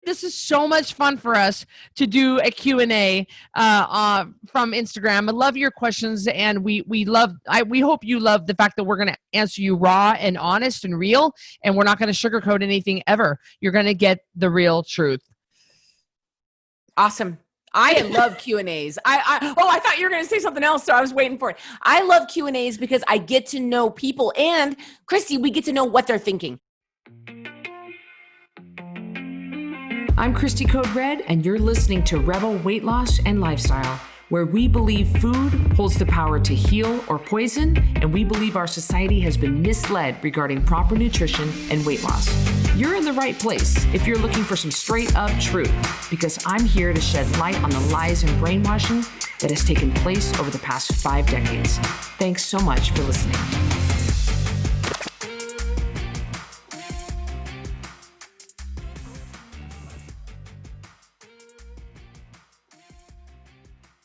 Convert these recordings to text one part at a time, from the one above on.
this is so much fun for us to do a Q&A from Instagram. I love your questions, and we hope you love the fact that we're going to answer you raw and honest and real, and we're not going to sugarcoat anything ever. You're going to get the real truth. Awesome. I love Q&As. I thought you were going to say something else, so I was waiting for it. I love Q&As because I get to know people, and Cristy, we get to know what they're thinking. I'm Cristy Code Red, and you're listening to Rebel Weight Loss and Lifestyle, where we believe food holds the power to heal or poison, and we believe our society has been misled regarding proper nutrition and weight loss. You're in the right place if you're looking for some straight up truth, because I'm here to shed light on the lies and brainwashing that has taken place over the past 5 decades. Thanks so much for listening.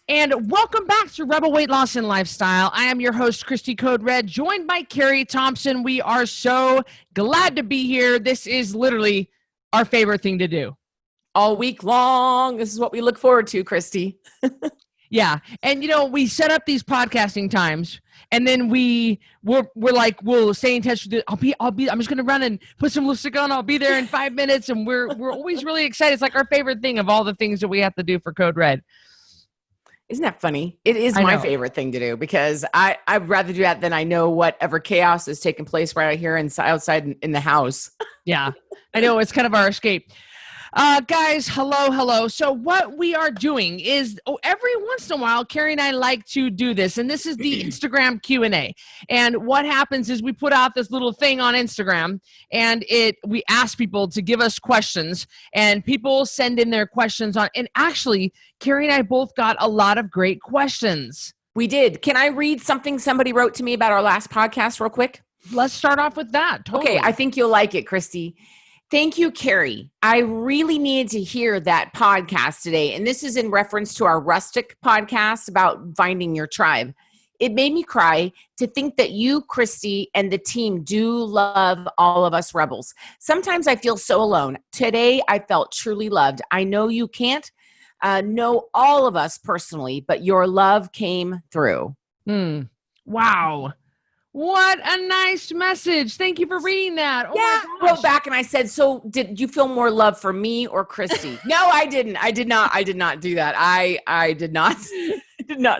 And welcome back to Rebel Weight Loss and Lifestyle. I am your host, Cristy Code Red, joined by Carrie Thompson. We are so glad to be here. This is literally our favorite thing to do. All week long. This is what we look forward to, Cristy. Yeah. And, we set up these podcasting times, and then we're like, we'll stay in touch with it. I'm just going to run and put some lipstick on. I'll be there in 5 minutes. And we're always really excited. It's like our favorite thing of all the things that we have to do for Code Red. Isn't that funny? It is my favorite thing to do, because I'd rather do that than I know whatever chaos is taking place right out here outside in the house. Yeah, I know. It's kind of our escape. Guys, hello. So what we are doing is every once in a while, Carrie and I like to do this, and this is the Instagram Q&A. And what happens is we put out this little thing on Instagram, and we ask people to give us questions, and people send in their questions on. And actually, Carrie and I both got a lot of great questions. We did. Can I read something somebody wrote to me about our last podcast real quick? Let's start off with that. Totally. Okay, I think you'll like it, Cristy. Thank you, Carrie. I really needed to hear that podcast today. And this is in reference to our Rustic podcast about finding your tribe. It made me cry to think that you, Cristy, and the team do love all of us rebels. Sometimes I feel so alone. Today, I felt truly loved. I know you can't know all of us personally, but your love came through. Wow. What a nice message. Thank you for reading that. Oh yeah, I wrote back and I said, so did you feel more love for me or Cristy? No, I didn't. I did not do that. I did not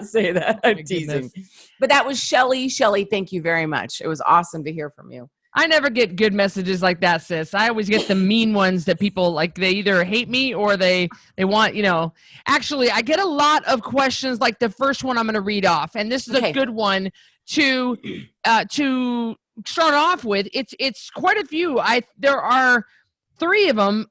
say that. I'm teasing. But that was Shelly. Shelly, thank you very much. It was awesome to hear from you. I never get good messages like that, sis. I always get the mean ones that people like, they either hate me or they want, Actually, I get a lot of questions like the first one I'm going to read off. And this is a good one to start off with. It's quite a few. There are 3 of them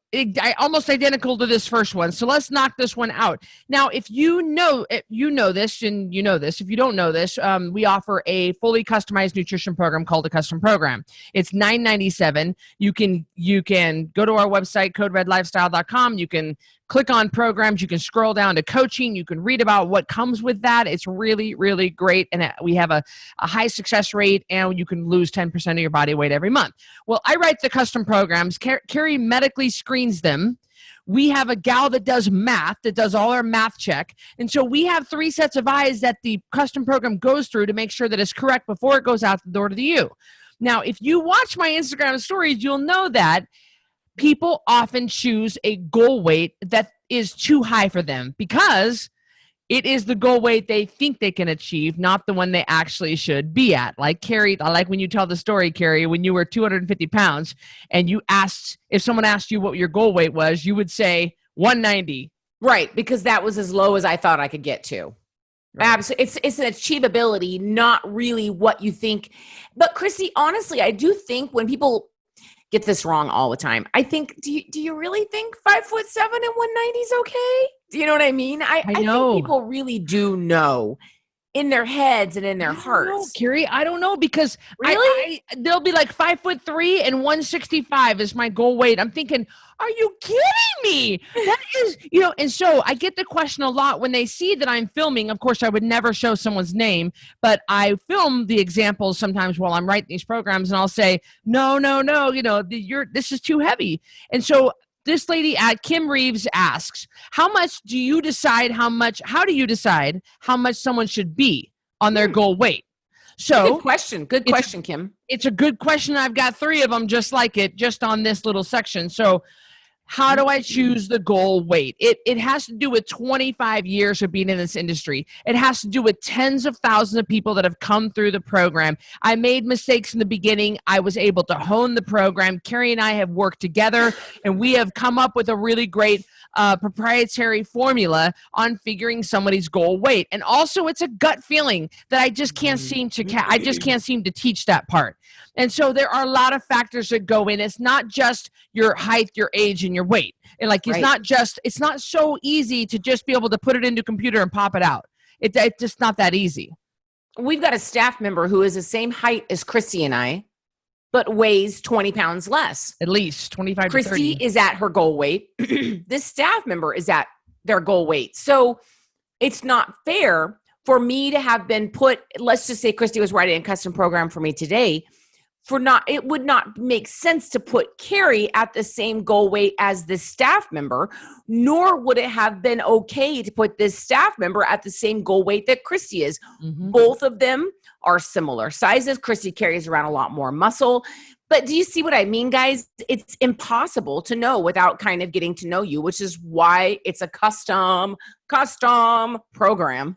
almost identical to this first one. So let's knock this one out. Now, if you know this, and you know this, if you don't know this, we offer a fully customized nutrition program called a custom program. It's $9.97. You can go to our website, coderedlifestyle.com. You can click on programs. You can scroll down to coaching. You can read about what comes with that. It's really, really great. And we have a high success rate, and you can lose 10% of your body weight every month. Well, I write the custom programs. Carrie medically screens them. We have a gal that does math, that does all our math check. And so we have 3 sets of eyes that the custom program goes through to make sure that it's correct before it goes out the door to you. Now, if you watch my Instagram stories, you'll know that people often choose a goal weight that is too high for them because it is the goal weight they think they can achieve, not the one they actually should be at. Like Carrie, I like when you tell the story, Carrie, when you were 250 pounds and if someone asked you what your goal weight was, you would say 190. Right, because that was as low as I thought I could get to. Right. Absolutely. It's an achievability, not really what you think. But Cristy, honestly, I do think when people get this wrong all the time, I think, do you really think 5'7" and 190 is okay? Do you know what I mean? I know. I think people really do know in their heads and in their hearts. Carrie, I don't know, because really they'll be like 5'3" and 165 is my goal weight. I'm thinking, are you kidding me? That is, and so I get the question a lot when they see that I'm filming. Of course, I would never show someone's name, but I film the examples sometimes while I'm writing these programs, and I'll say, no, this is too heavy. And so this lady at Kim Reeves asks, how do you decide how much someone should be on their goal weight? So good question. Good question, Kim. It's a good question. I've got 3 of them just like it, just on this little section. So how do I choose the goal weight? It has to do with 25 years of being in this industry. It has to do with tens of thousands of people that have come through the program. I made mistakes in the beginning. I was able to hone the program. Carrie and I have worked together, and we have come up with a really great proprietary formula on figuring somebody's goal weight. And also, it's a gut feeling that I just can't seem to teach that part. And so there are a lot of factors that go in. It's not just your height, your age, and your weight. And like, it's not so easy to just be able to put it into a computer and pop it out. It's just not that easy. We've got a staff member who is the same height as Cristy and I, but weighs 20 pounds less. At least 25 to 30. Cristy is at her goal weight. This staff member is at their goal weight. So it's not fair for me to have been put, let's just say Cristy was writing a custom program for me today. It would not make sense to put Carrie at the same goal weight as this staff member, nor would it have been okay to put this staff member at the same goal weight that Cristy is. Mm-hmm. Both of them are similar sizes. Cristy carries around a lot more muscle. But do you see what I mean, guys? It's impossible to know without kind of getting to know you, which is why it's a custom program.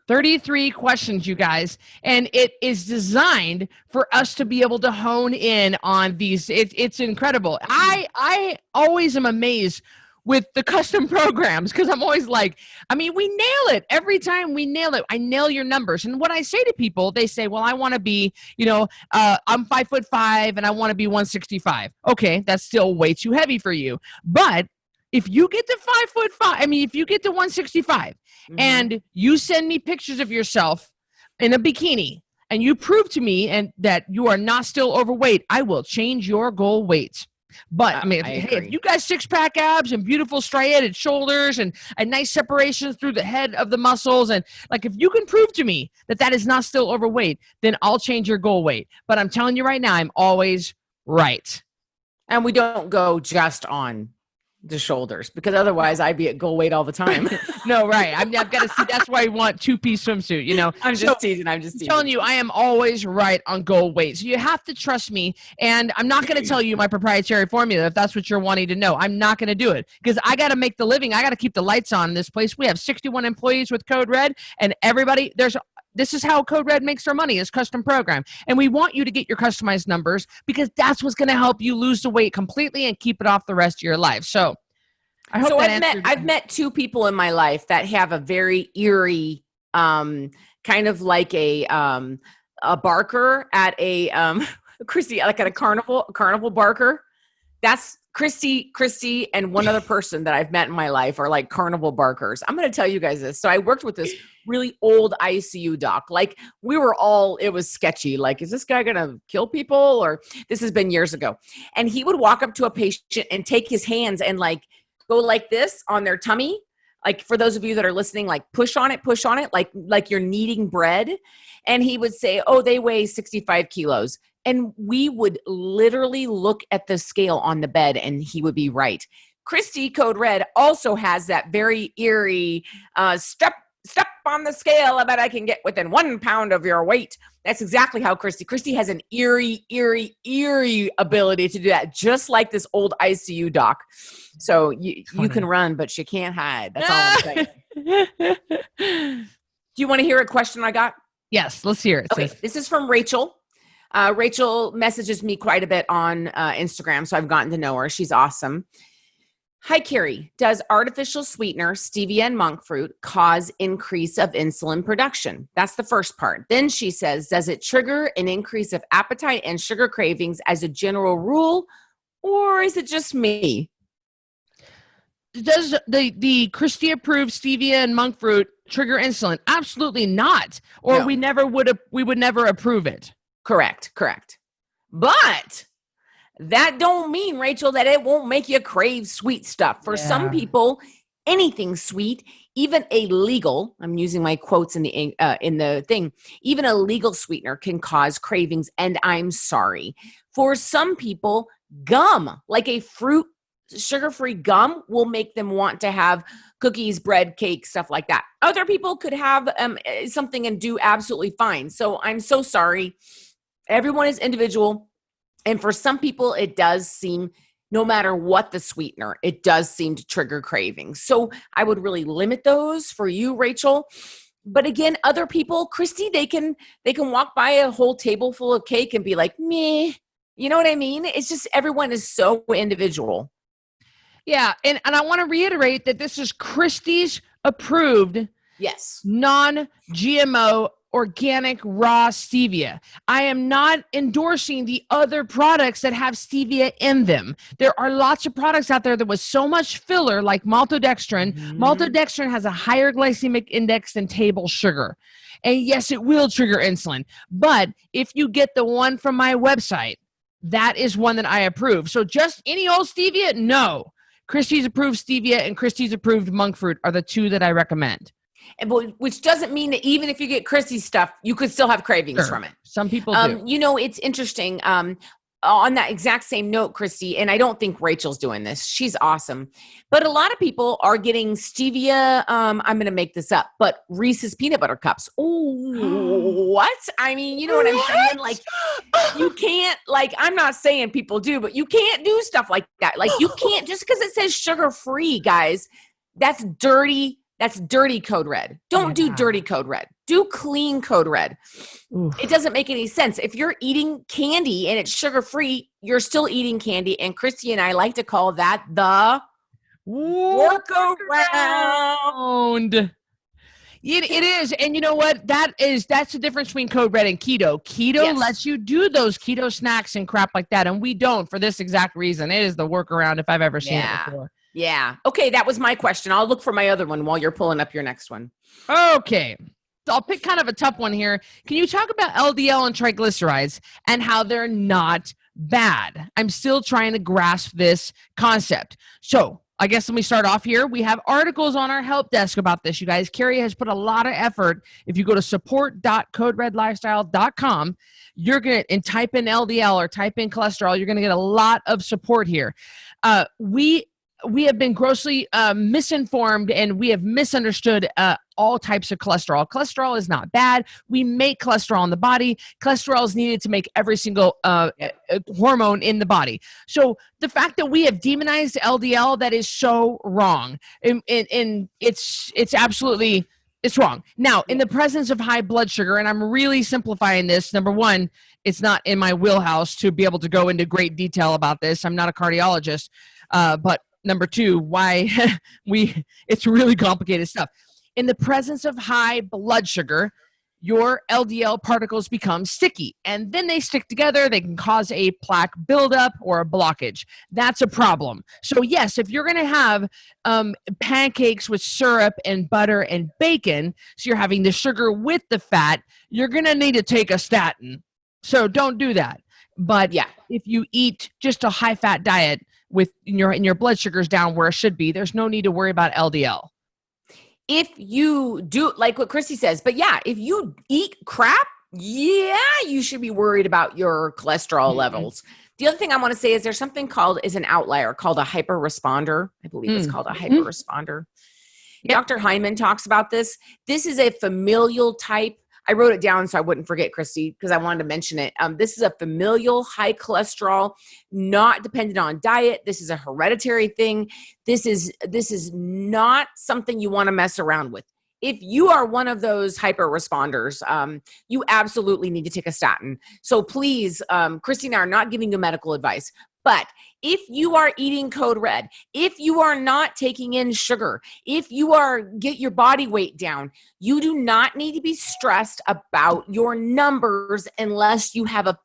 33 questions, you guys, and it is designed for us to be able to hone in on these. It's incredible. I always am amazed with the custom programs because I'm always like, we nail it. Every time we nail it, I nail your numbers. And what I say to people, they say, well, I want to be, I'm 5'5" and I want to be 165. Okay, that's still way too heavy for you. But if you get to 5'5", if you get to 165 and you send me pictures of yourself in a bikini and you prove to me and that you are not still overweight, I will change your goal weight. But if you got 6-pack abs and beautiful striated shoulders and nice separations through the head of the muscles, and like if you can prove to me that is not still overweight, then I'll change your goal weight. But I'm telling you right now, I'm always right. And we don't go just on the shoulders because otherwise I'd be at goal weight all the time. No, right. I've got to see. That's why I want 2-piece swimsuit, I'm just teasing. I'm telling you, I am always right on goal weight. So you have to trust me. And I'm not going to tell you my proprietary formula if that's what you're wanting to know. I'm not going to do it because I got to make the living. I got to keep the lights on in this place. We have 61 employees with Code Red, and everybody this is how Code Red makes their money, is custom program. And we want you to get your customized numbers because that's what's going to help you lose the weight completely and keep it off the rest of your life. So I hope I've met 2 people in my life that have a very eerie, kind of like a barker at a, Cristy, like at a carnival barker. That's Cristy, and one other person that I've met in my life are like carnival barkers. I'm going to tell you guys this. So I worked with this really old ICU doc. Like it was sketchy. Like, is this guy going to kill people? Or this has been years ago. And he would walk up to a patient and take his hands and like go like this on their tummy. Like for those of you that are listening, like push on it, like you're kneading bread. And he would say, oh, they weigh 65 kilos. And we would literally look at the scale on the bed and he would be right. Cristy, Code Red, also has that very eerie step on the scale. I bet I can get within 1 pound of your weight. That's exactly how Cristy has an eerie ability to do that, just like this old ICU doc. So you can run, but you can't hide. That's all I'm saying. Do you want to hear a question I got? Yes, let's hear it. Okay, this is from Rachel. Rachel messages me quite a bit on Instagram, so I've gotten to know her. She's awesome. Hi, Carrie. Does artificial sweetener, stevia and monk fruit, cause increase of insulin production? That's the first part. Then she says, does it trigger an increase of appetite and sugar cravings as a general rule, or is it just me? Does the Cristy approved stevia and monk fruit trigger insulin? Absolutely not. Or No. we would never approve it. Correct. But that don't mean, Rachel, that it won't make you crave sweet stuff. For some people, anything sweet, even a legal, I'm using my quotes in the thing, even a legal sweetener can cause cravings. And I'm sorry. For some people, gum, like a fruit sugar-free gum will make them want to have cookies, bread, cake, stuff like that. Other people could have something and do absolutely fine. So I'm so sorry. Everyone is individual. And for some people, it does seem, no matter what the sweetener, it does seem to trigger cravings. So I would really limit those for you, Rachel. But again, other people, Cristy, they can walk by a whole table full of cake and be like, meh. You know what I mean? It's just everyone is so individual. Yeah. And I want to reiterate that this is Cristy's approved, Yes, non-GMO, organic raw stevia. I am not endorsing the other products that have stevia in them. There are lots of products out there that was so much filler, like maltodextrin. Maltodextrin has a higher glycemic index than table sugar. And yes, it will trigger insulin. But if you get the one from my website, that is one that I approve. So just any old stevia? No. Cristy's approved stevia and Cristy's approved monk fruit are the two that I recommend. Which doesn't mean that even if you get Cristy's stuff, you could still have cravings from it. Some people do. You know, it's interesting. On that exact same note, Cristy, and I don't think Rachel's doing this. She's awesome. But a lot of people are getting stevia. I'm going to make this up, but Reese's peanut butter cups. Oh, what? I mean, you know what I'm saying? Like, you can't, like, I'm not saying people do, but you can't do stuff like that. Like, you can't, just because it says sugar-free, guys, that's dirty. That's dirty code red. Don't do dirty code red. Do clean code red. Oof. It doesn't make any sense. If you're eating candy and it's sugar-free, you're still eating candy. And Cristy and I like to call that the workaround. It is. And you know what? That's the difference between code red and keto. Keto lets you do those keto snacks and crap like that. And we don't, for this exact reason. It is the workaround if I've ever seen it before. Yeah. Okay, that was my question. I'll look for my other one while you're pulling up your next one. Okay. So I'll pick kind of a tough one here. Can you talk about LDL and triglycerides and how they're not bad? I'm still trying to grasp this concept. So I guess let me start off here. We have articles on our help desk about this, you guys. Carrie has put a lot of effort. If you go to support.coderedlifestyle.com, you're going to, and type in LDL or type in cholesterol, you're going to get a lot of support here. We have been grossly misinformed, and we have misunderstood all types of cholesterol. Cholesterol is not bad. We make cholesterol in the body. Cholesterol is needed to make every single hormone in the body. So the fact that we have demonized LDL, that is so wrong. And it's absolutely, it's wrong. Now, in the presence of high blood sugar, and I'm really simplifying this, number one, it's not in my wheelhouse to be able to go into great detail about this. I'm not a cardiologist, but number two, why it's really complicated stuff. In the presence of high blood sugar, your LDL particles become sticky, and then they stick together. They can cause a plaque buildup or a blockage. That's a problem. So yes, if you're going to have pancakes with syrup and butter and bacon, so you're having the sugar with the fat, you're going to need to take a statin. So don't do that. But if you eat just a high-fat diet, with your blood sugars down where it should be, there's no need to worry about LDL. If you do, like what Cristy says, but if you eat crap, you should be worried about your cholesterol levels. The other thing I want to say is there's something is an outlier called a hyperresponder. I believe it's called a hyperresponder. Dr. Hyman talks about this. This is a familial type. I wrote it down so I wouldn't forget, Cristy, because I wanted to mention it. This is a familial high cholesterol, not dependent on diet. This is a hereditary thing. This is not something you want to mess around with. If you are one of those hyper responders, you absolutely need to take a statin. So please, Cristy and I are not giving you medical advice, but if you are eating code red, if you are not taking in sugar, if you get your body weight down, you do not need to be stressed about your numbers unless you have a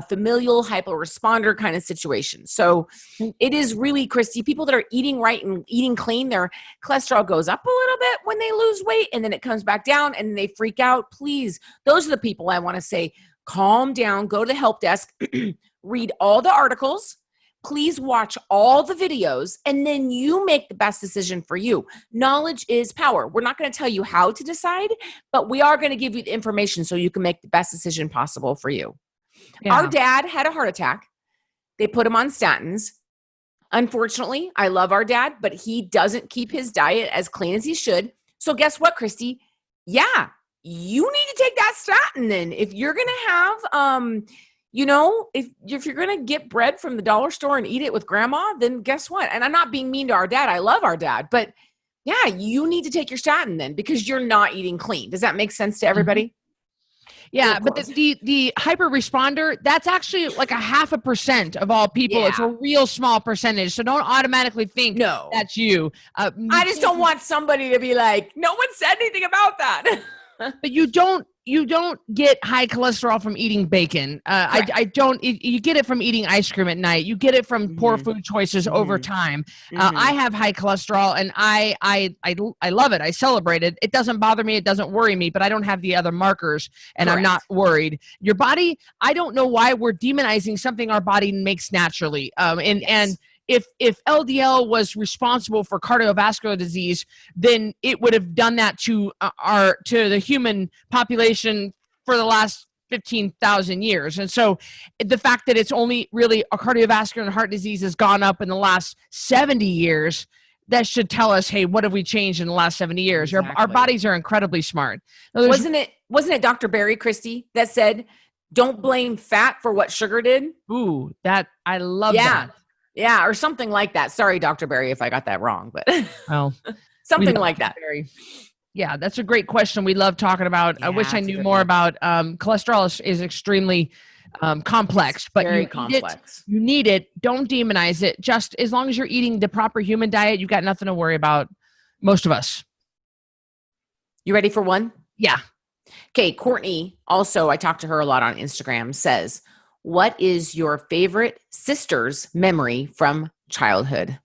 familial hyperresponder kind of situation. So it is really, Cristy, people that are eating right and eating clean, their cholesterol goes up a little bit when they lose weight and then it comes back down and they freak out. Please, those are the people I want to say, calm down, go to the help desk, read all the articles, please watch all the videos, and then you make the best decision for you. Knowledge is power. We're not going to tell you how to decide, but we are going to give you the information so you can make the best decision possible for you. Yeah. Our dad had a heart attack. They put him on statins. Unfortunately, I love our dad, but he doesn't keep his diet as clean as he should. So guess what, Cristy? Yeah, you need to take that statin then. If you're going to have, if you're going to get bread from the dollar store and eat it with grandma, then guess what? And I'm not being mean to our dad. I love our dad, but yeah, you need to take your statin then because you're not eating clean. Does that make sense to everybody? Yeah, but the hyper responder, that's actually like 0.5% of all people. Yeah. It's a real small percentage. So don't automatically think that's you. I just don't want somebody to be like, no one said anything about that. But you don't get high cholesterol from eating bacon. I don't. You get it from eating ice cream at night. You get it from poor food choices over time. I have high cholesterol, and I love it. I celebrate it. It doesn't bother me. It doesn't worry me. But I don't have the other markers, and I'm not worried. Your body. I don't know why we're demonizing something our body makes naturally. And if LDL was responsible for cardiovascular disease, then it would have done that to the human population for the last 15,000 years. And so the fact that it's only really a cardiovascular and heart disease has gone up in the last 70 years, that should tell us, hey, what have we changed in the last 70 years? Exactly. Our bodies are incredibly smart. Now, wasn't it Dr. Barry, Cristy, that said, don't blame fat for what sugar did? Ooh, I love that. Yeah, or something like that. Sorry, Dr. Barry, if I got that wrong, but something like that. Yeah, that's a great question. We love talking about. I wish I knew more about cholesterol. Is extremely complex, but very complex. You need it. Don't demonize it. Just as long as you're eating the proper human diet, you got nothing to worry about. Most of us. You ready for one? Yeah. Okay, Courtney, also, I talked to her a lot on Instagram, says, what is your favorite sister's memory from childhood?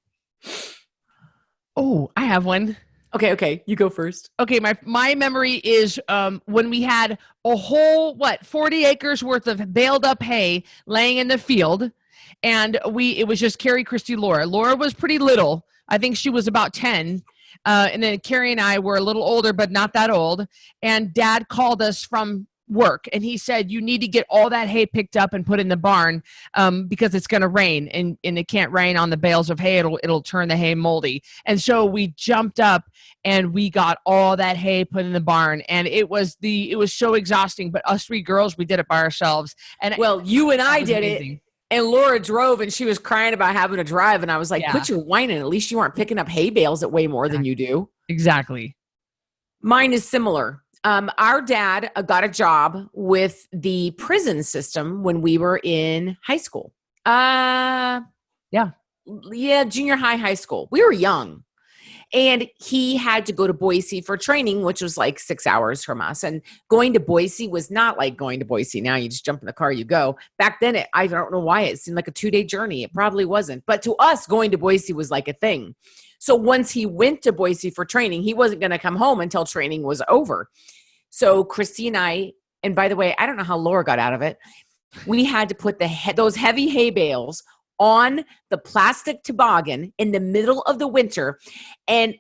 Oh, I have one. Okay. You go first. Okay, my memory is when we had a whole 40 acres worth of baled up hay laying in the field, and it was just Carrie, Cristy, Laura. Laura was pretty little. I think she was about 10. And then Carrie and I were a little older, but not that old. And Dad called us from work, and he said, you need to get all that hay picked up and put in the barn because it's going to rain, and it can't rain on the bales of hay. It'll turn the hay moldy. And so we jumped up and we got all that hay put in the barn, and it was so exhausting, but us three girls, we did it by ourselves. And you and I did it, and Laura drove, and she was crying about having to drive, and I was like, quit your whining. At least you aren't picking up hay bales at way more than you do. Exactly. Mine is similar. Our dad got a job with the prison system when we were in high school. Junior high school. We were young. And he had to go to Boise for training, which was like 6 hours from us. And going to Boise was not like going to Boise. Now you just jump in the car, you go. Back then, I don't know why it seemed like a 2-day journey. It probably wasn't. But to us, going to Boise was like a thing. So once he went to Boise for training, he wasn't going to come home until training was over. So Cristy and I, and by the way, I don't know how Laura got out of it. We had to put those heavy hay bales on the plastic toboggan in the middle of the winter. And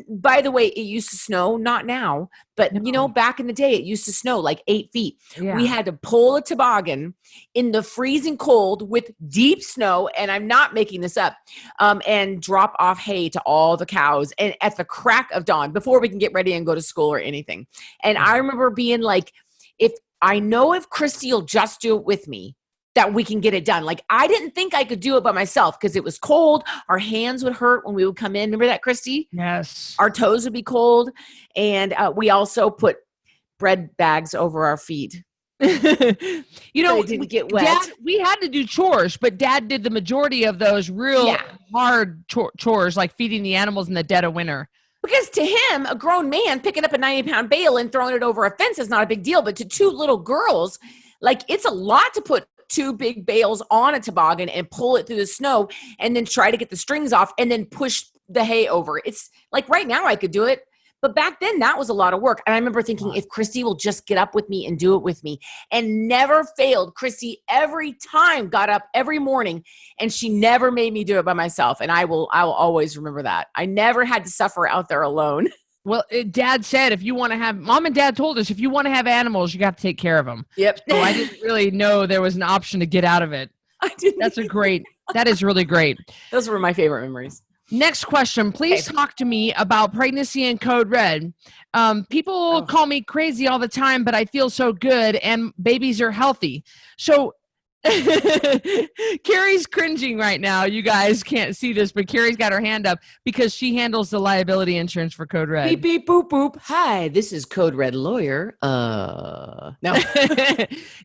by the way, it used to snow, not now, but back in the day, it used to snow like 8 feet. Yeah. We had to pull a toboggan in the freezing cold with deep snow. And I'm not making this up, and drop off hay to all the cows and at the crack of dawn before we can get ready and go to school or anything. And I remember being like, if Cristy will just do it with me, that we can get it done. Like, I didn't think I could do it by myself because it was cold. Our hands would hurt when we would come in. Remember that, Cristy? Yes. Our toes would be cold. And we also put bread bags over our feet. So it didn't get wet. We had to do chores, but Dad did the majority of those real hard chores, like feeding the animals in the dead of winter. Because to him, a grown man picking up a 90-pound bale and throwing it over a fence is not a big deal. But to two little girls, like, it's a lot to put 2 big bales on a toboggan and pull it through the snow and then try to get the strings off and then push the hay over. It's like, right now I could do it, but back then that was a lot of work. And I remember thinking, if Cristy will just get up with me and do it with me, and never failed. Cristy every time got up every morning, and she never made me do it by myself. And I will always remember that. I never had to suffer out there alone. Well, Dad said, Mom and Dad told us, if you want to have animals, you got to take care of them. Yep. So I didn't really know there was an option to get out of it. I didn't. That's a great That is really great. Those were my favorite memories. Next question. Please talk to me about pregnancy and Code Red. People call me crazy all the time, but I feel so good and babies are healthy. So Carrie's cringing right now. You guys can't see this, but Carrie's got her hand up because she handles the liability insurance for Code Red. Beep, beep, boop, boop. Hi, this is Code Red lawyer. No.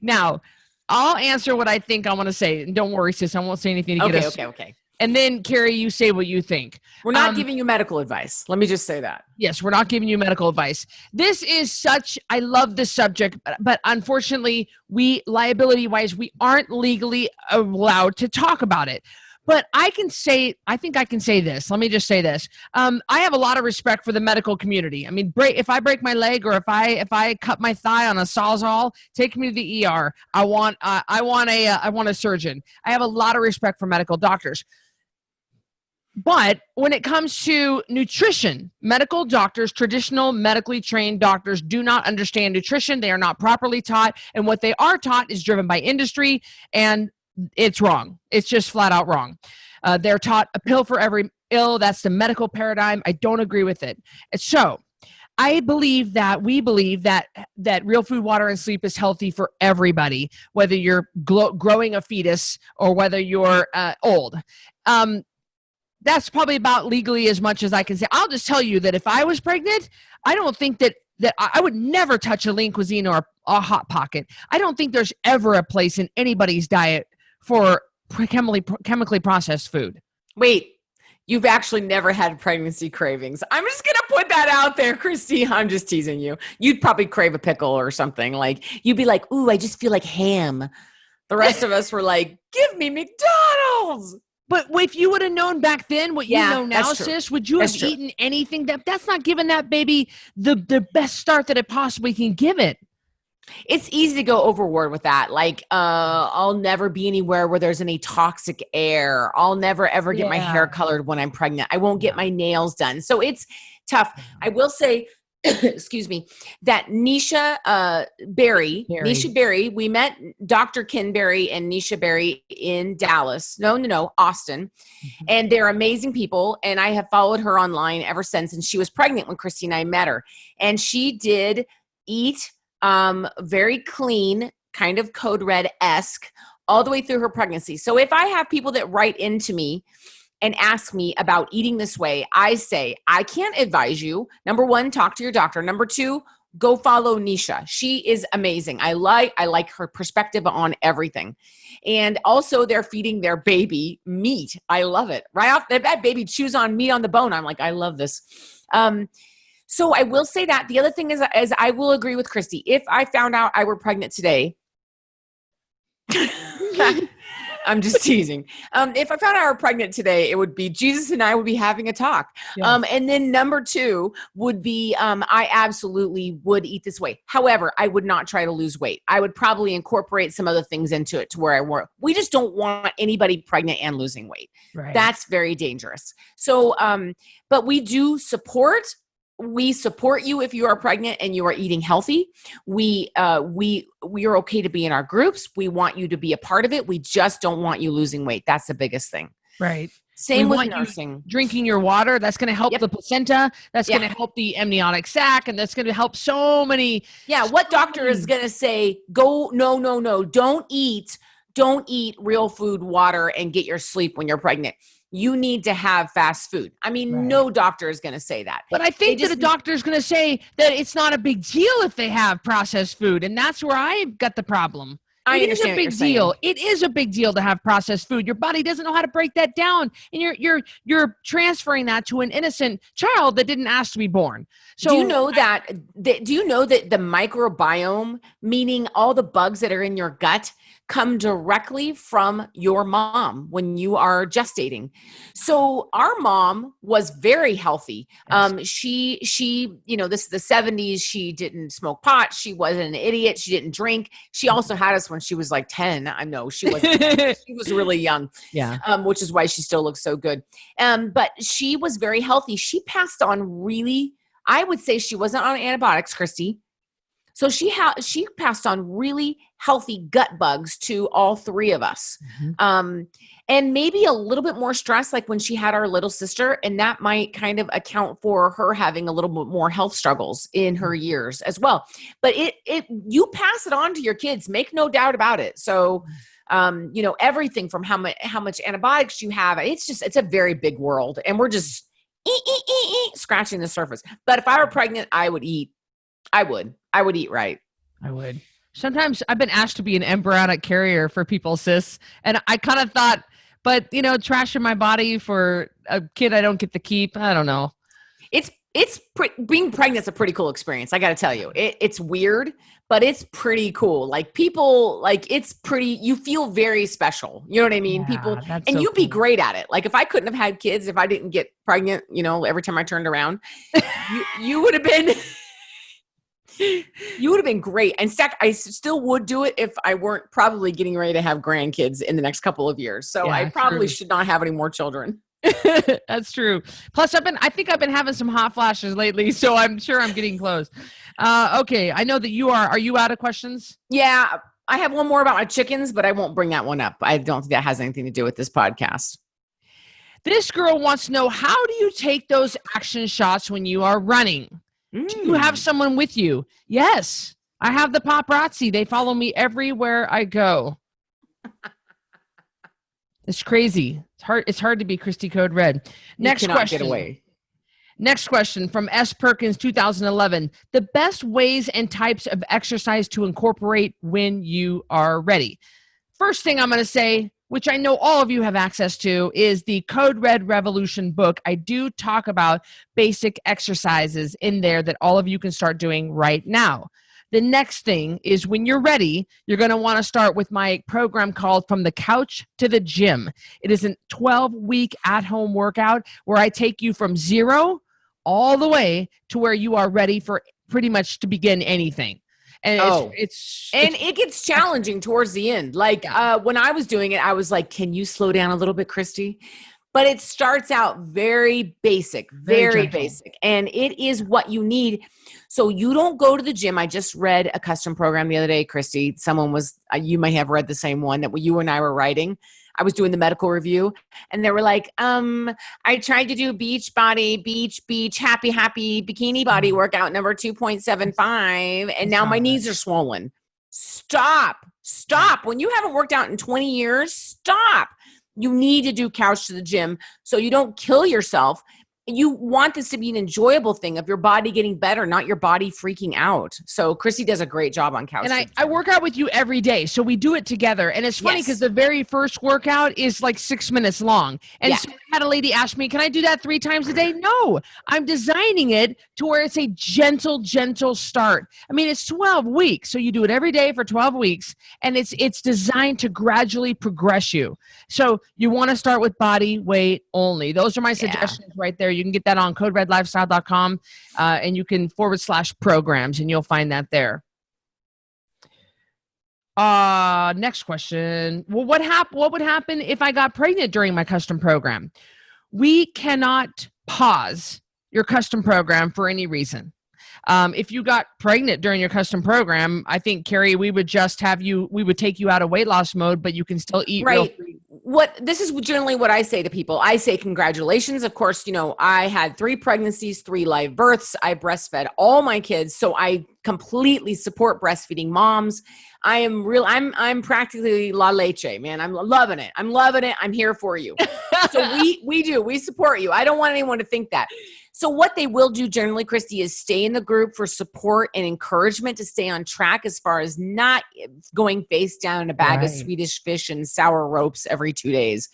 Now, I'll answer what I think I want to say. Don't worry, sis. I won't say anything to get us. Okay. And then, Carrie, you say what you think. We're not giving you medical advice. Let me just say that. Yes, we're not giving you medical advice. This is I love this subject, but unfortunately, liability-wise, we aren't legally allowed to talk about it. But I think I can say this. Let me just say this. I have a lot of respect for the medical community. I mean, if I break my leg or if I cut my thigh on a Sawzall, take me to the ER. I want a surgeon. I have a lot of respect for medical doctors. But when it comes to nutrition, medical doctors, traditional medically trained doctors do not understand nutrition. They are not properly taught. And what they are taught is driven by industry, and it's wrong. It's just flat out wrong. They're taught a pill for every ill. That's the medical paradigm. I don't agree with it. So we believe that real food, water, and sleep is healthy for everybody, whether you're growing a fetus or whether you're old. That's probably about legally as much as I can say. I'll just tell you that if I was pregnant, I don't think that I would never touch a lean cuisine or a Hot Pocket. I don't think there's ever a place in anybody's diet for chemically processed food. Wait, you've actually never had pregnancy cravings. I'm just going to put that out there, Cristy. I'm just teasing you. You'd probably crave a pickle or something. Like, you'd be like, ooh, I just feel like ham. The rest of us were like, give me McDonald's. But if you would have known back then what you know now, sis, would you have eaten anything? That's not giving that baby the best start that it possibly can give it. It's easy to go overboard with that. Like, I'll never be anywhere where there's any toxic air. I'll never, ever get my hair colored when I'm pregnant. I won't get my nails done. So it's tough. I will say, excuse me, that Nisha Berry, we met Dr. Ken Berry and Nisha Berry in Dallas. No, Austin. Mm-hmm. And they're amazing people. And I have followed her online ever since. And she was pregnant when Cristy and I met her. And she did eat very clean, kind of Code Red-esque all the way through her pregnancy. So if I have people that write into me and ask me about eating this way, I say, I can't advise you. Number one, talk to your doctor. Number two, go follow Nisha. She is amazing. I like her perspective on everything. And also they're feeding their baby meat. I love it. Right off that baby chews on meat on the bone. I'm like, I love this. So I will say that. The other thing is I will agree with Cristy. If I found out I were pregnant today, I'm just teasing. If I found out I were pregnant today, it would be Jesus and I would be having a talk. Yes. And then number two would be, I absolutely would eat this way. However, I would not try to lose weight. I would probably incorporate some other things into it to where we just don't want anybody pregnant and losing weight. Right. That's very dangerous. So, but we do support. We support you if you are pregnant and you are eating healthy. We are okay to be in our groups. We want you to be a part of it. We just don't want you losing weight. That's the biggest thing. Right. Same with nursing. Drinking your water. That's going to help the placenta. That's going to help the amniotic sac. And that's going to help so many. Yeah. What doctor is going to say, no. Don't eat real food, water, and get your sleep when you're pregnant. You need to have fast food. I mean, no doctor is going to say that. But I think that a doctor is going to say that it's not a big deal if they have processed food. And that's where I got the problem. It is a big deal. It is a big deal to have processed food. Your body doesn't know how to break that down. And you're transferring that to an innocent child that didn't ask to be born. So do you know that the microbiome, meaning all the bugs that are in your gut, come directly from your mom when you are gestating? So our mom was very healthy. Yes. She, this is the 70s. She didn't smoke pot. She wasn't an idiot. She didn't drink. She also had us when she was like 10. I know she was, she was really young. Yeah. Which is why she still looks so good. But she was very healthy. She passed on I would say she wasn't on antibiotics, Cristy. So she passed on really healthy gut bugs to all three of us. And maybe a little bit more stress, like when she had our little sister, and that might kind of account for her having a little bit more health struggles in her years as well. But you pass it on to your kids, make no doubt about it. So, everything from how much antibiotics you have, it's a very big world, and we're just scratching the surface. But if I were pregnant, I would eat right. I would. Sometimes I've been asked to be an embryonic carrier for people, sis. And I kind of thought, but trashing my body for a kid I don't get to keep. I don't know. Being pregnant's a pretty cool experience. I got to tell you, it's weird, but it's pretty cool. Like people, you feel very special. You know what I mean? Yeah, you'd be great at it. Like if I couldn't have had kids, if I didn't get pregnant, every time I turned around, you would have been... You would have been great. And I still would do it if I weren't probably getting ready to have grandkids in the next couple of years. So I probably should not have any more children. That's true. Plus I think I've been having some hot flashes lately, so I'm sure I'm getting close. Okay. I know that are you out of questions? Yeah. I have one more about my chickens, but I won't bring that one up. I don't think that has anything to do with this podcast. This girl wants to know, how do you take those action shots when you are running? Do you have someone with you? Yes, I have the paparazzi. They follow me everywhere I go. It's crazy. It's hard to be Cristy Code Red. Next question. Get away. Next question from S. Perkins, 2011. The best ways and types of exercise to incorporate when you are ready. First thing I'm going to say, which I know all of you have access to, is the Code Red Revolution book. I do talk about basic exercises in there that all of you can start doing right now. The next thing is, when you're ready, you're going to want to start with my program called From the Couch to the Gym. It is a 12-week at-home workout where I take you from 0 all the way to where you are ready for pretty much to begin anything. And it gets challenging towards the end. Like when I was doing it, I was like, can you slow down a little bit, Cristy? But it starts out very basic, very basic. And it is what you need. So you don't go to the gym. I just read a custom program the other day, Cristy. You may have read the same one that you and I were writing. I was doing the medical review, and they were like, I tried to do beach, happy, bikini body workout number 2.75. And now my knees are swollen. Stop. When you haven't worked out in 20 years, stop. You need to do couch to the gym so you don't kill yourself. You want this to be an enjoyable thing of your body getting better, not your body freaking out. So Cristy does a great job on couch. And I work out with you every day. So we do it together. And it's funny because the very first workout is like 6 minutes long. And so I had a lady ask me, can I do that 3 times a day? No, I'm designing it to where it's a gentle start. I mean, it's 12 weeks. So you do it every day for 12 weeks. And it's designed to gradually progress you. So you want to start with body weight only. Those are my suggestions right there. You can get that on coderedlifestyle.com and you can /programs and you'll find that there. Next question. Well, what would happen if I got pregnant during my custom program? We cannot pause your custom program for any reason. If you got pregnant during your custom program, I think, Carrie, we would just we would take you out of weight loss mode, but you can still eat real food. This is generally what I say to people. I say, congratulations. Of course, I had 3 pregnancies, 3 live births. I breastfed all my kids. So I completely support breastfeeding moms. I'm practically la leche, man. I'm loving it. I'm here for you. So we support you. I don't want anyone to think that. So what they will do generally, Cristy, is stay in the group for support and encouragement to stay on track as far as not going face down in a bag of Swedish fish and sour ropes every 2 days,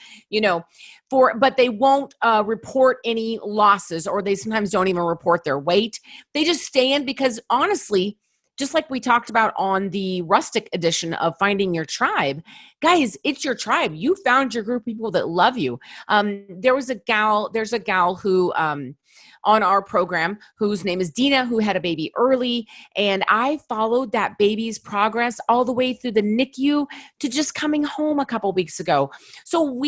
but they won't report any losses, or they sometimes don't even report their weight. They just stay in because, honestly, just like we talked about on the rustic edition of Finding Your Tribe, guys, it's your tribe. You found your group of people that love you. There's a gal who on our program whose name is Dina, who had a baby early. And I followed that baby's progress all the way through the NICU to just coming home a couple weeks ago. So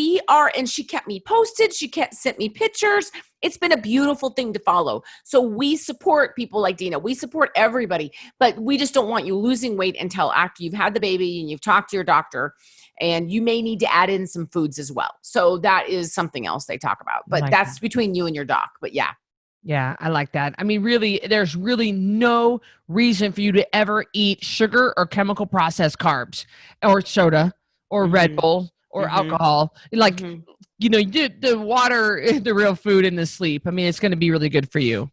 and she kept me posted. She sent me pictures. It's been a beautiful thing to follow. So we support people like Dina. We support everybody, but we just don't want you losing weight until after you've had the baby and you've talked to your doctor, and you may need to add in some foods as well. So that is something else they talk about, but that's between you and your doc. But yeah. Yeah, I like that. I mean, really, there's really no reason for you to ever eat sugar or chemical processed carbs or soda or Red Bull or alcohol. Like, you know, the water, the real food, and the sleep. I mean, it's going to be really good for you.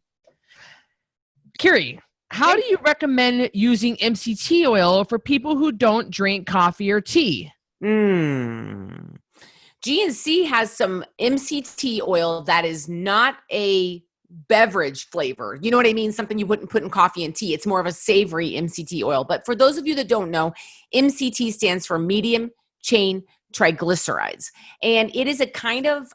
Carrie, how do you recommend using MCT oil for people who don't drink coffee or tea? GNC has some MCT oil that is not a beverage flavor. You know what I mean? Something you wouldn't put in coffee and tea. It's more of a savory MCT oil. But for those of you that don't know, MCT stands for medium chain triglycerides. And it is a kind of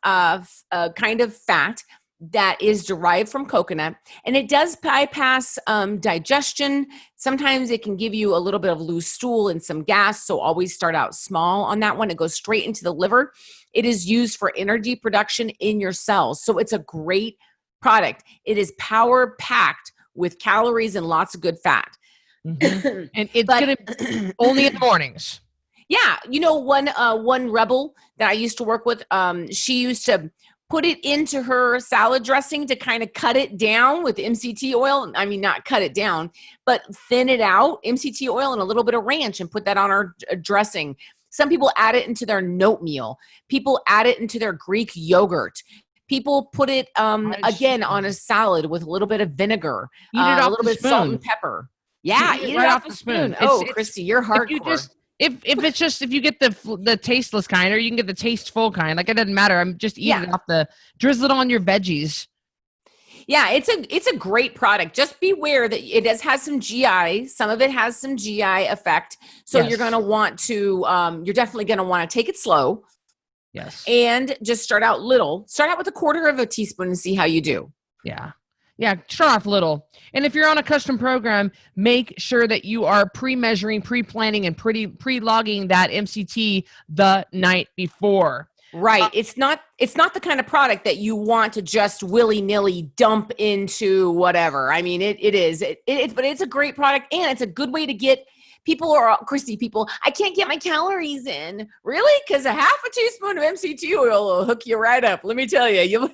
fat that is derived from coconut, and it does bypass digestion. Sometimes it can give you a little bit of loose stool and some gas. So always start out small on that one. It goes straight into the liver. It is used for energy production in your cells. So it's a great product. It is power packed with calories and lots of good fat. And it's going to only in the mornings. Yeah. You know, one rebel that I used to work with, she used to put it into her salad dressing to kind of cut it down with MCT oil. I mean, not cut it down, but thin it out, MCT oil and a little bit of ranch, and put that on her dressing. Some people add it into their oatmeal. People add it into their Greek yogurt. People put it, again, on a salad with a little bit of vinegar, a little bit of salt and pepper. Yeah, eat it right off the spoon. Oh, Cristy, you're hardcore. If you get the tasteless kind, or you can get the tasteful kind, like it doesn't matter. I'm just eating it drizzle it on your veggies. Yeah, it's a great product. Just beware that it has some GI. Some of it has some GI effect. So you're going to want to, you're definitely going to want to take it slow. Yes. And just start out little. Start out with 1/4 teaspoon and see how you do. Yeah. Yeah, start off little. And if you're on a custom program, make sure that you are pre-measuring, pre-planning, and pre-logging that MCT the night before. Right. It's not the kind of product that you want to just willy-nilly dump into whatever. I mean, it is. But it's a great product, and it's a good way to get Cristy, I can't get my calories in. Really? Because a 1/2 teaspoon of MCT oil will hook you right up. Let me tell you.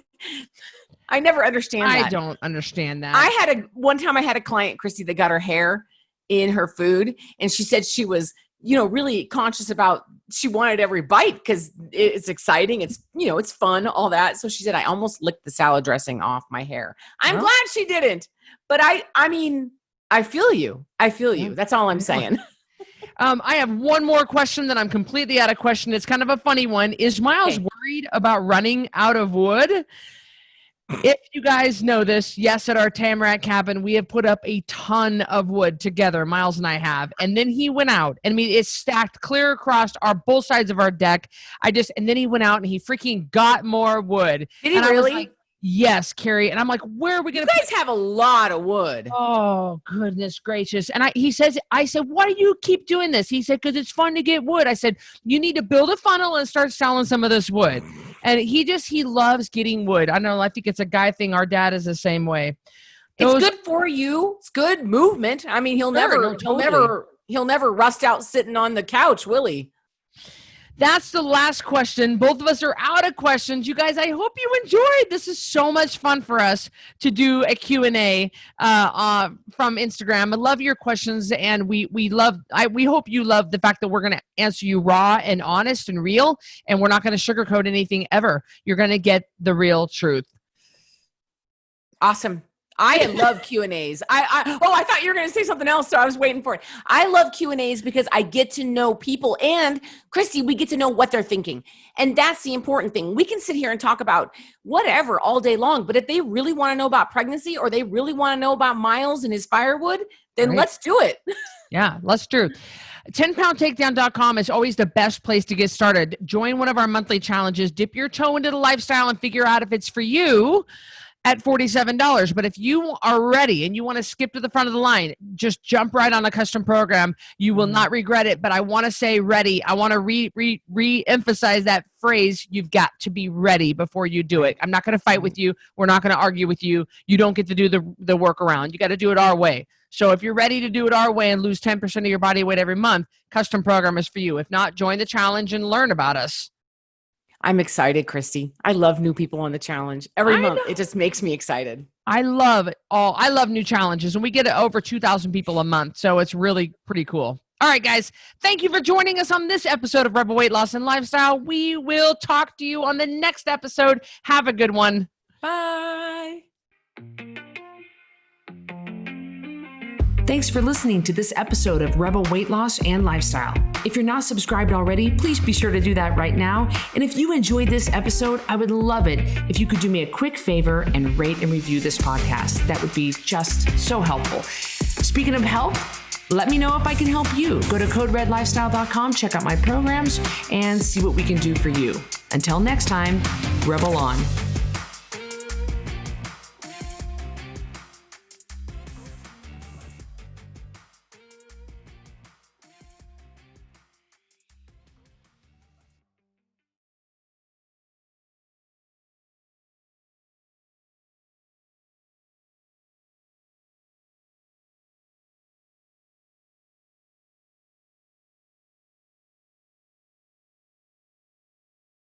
I never understand that. I don't understand that. One time I had a client, Cristy, that got her hair in her food, and she said she was, really conscious about, she wanted every bite because it's exciting. It's, it's fun, all that. So she said, I almost licked the salad dressing off my hair. I'm glad she didn't. But I mean, I feel you. That's all I'm saying. I have one more question that I'm completely out of question. It's kind of a funny one. Is Miles worried about running out of wood? If you guys know this, yes, at our Tamarack cabin, we have put up a ton of wood together, Miles and I have. And then he went out. And I mean, it's stacked clear across both sides of our deck. And then he went out and he freaking got more wood. Did he really? Yes, Carrie. And I'm like, where are we going to? You guys have a lot of wood. Oh, goodness gracious. And I said, why do you keep doing this? He said, because it's fun to get wood. I said, you need to build a funnel and start selling some of this wood. And he loves getting wood. I don't know. I think it's a guy thing. Our dad is the same way. It's good for you. It's good movement. I mean, he'll never rust out sitting on the couch, will he? That's the last question. Both of us are out of questions. You guys, I hope you enjoyed. This is so much fun for us to do a Q&A from Instagram. I love your questions, and we hope you love the fact that we're going to answer you raw and honest and real, and we're not going to sugarcoat anything ever. You're going to get the real truth. Awesome. I love Q&As. I thought you were going to say something else, so I was waiting for it. I love Q&As because I get to know people, and Cristy, we get to know what they're thinking. And that's the important thing. We can sit here and talk about whatever all day long, but if they really want to know about pregnancy, or they really want to know about Miles and his firewood, then let's do it. Yeah, let's do it. 10poundtakedown.com is always the best place to get started. Join one of our monthly challenges. Dip your toe into the lifestyle and figure out if it's for you. at $47. But if you are ready and you want to skip to the front of the line, just jump right on a custom program. You will not regret it. But I want to say ready. I want to re-emphasize that phrase. You've got to be ready before you do it. I'm not going to fight with you. We're not going to argue with you. You don't get to do the workaround. You got to do it our way. So if you're ready to do it our way and lose 10% of your body weight every month, custom program is for you. If not, join the challenge and learn about us. I'm excited, Cristy. I love new people on the challenge. Every month, it just makes me excited. I love new challenges, and we get over 2,000 people a month, so it's really pretty cool. All right, guys, thank you for joining us on this episode of Rebel Weight Loss and Lifestyle. We will talk to you on the next episode. Have a good one. Bye. Thanks for listening to this episode of Rebel Weight Loss and Lifestyle. If you're not subscribed already, please be sure to do that right now. And if you enjoyed this episode, I would love it if you could do me a quick favor and rate and review this podcast. That would be just so helpful. Speaking of help, let me know if I can help you. Go to coderedlifestyle.com, check out my programs, and see what we can do for you. Until next time, Rebel on.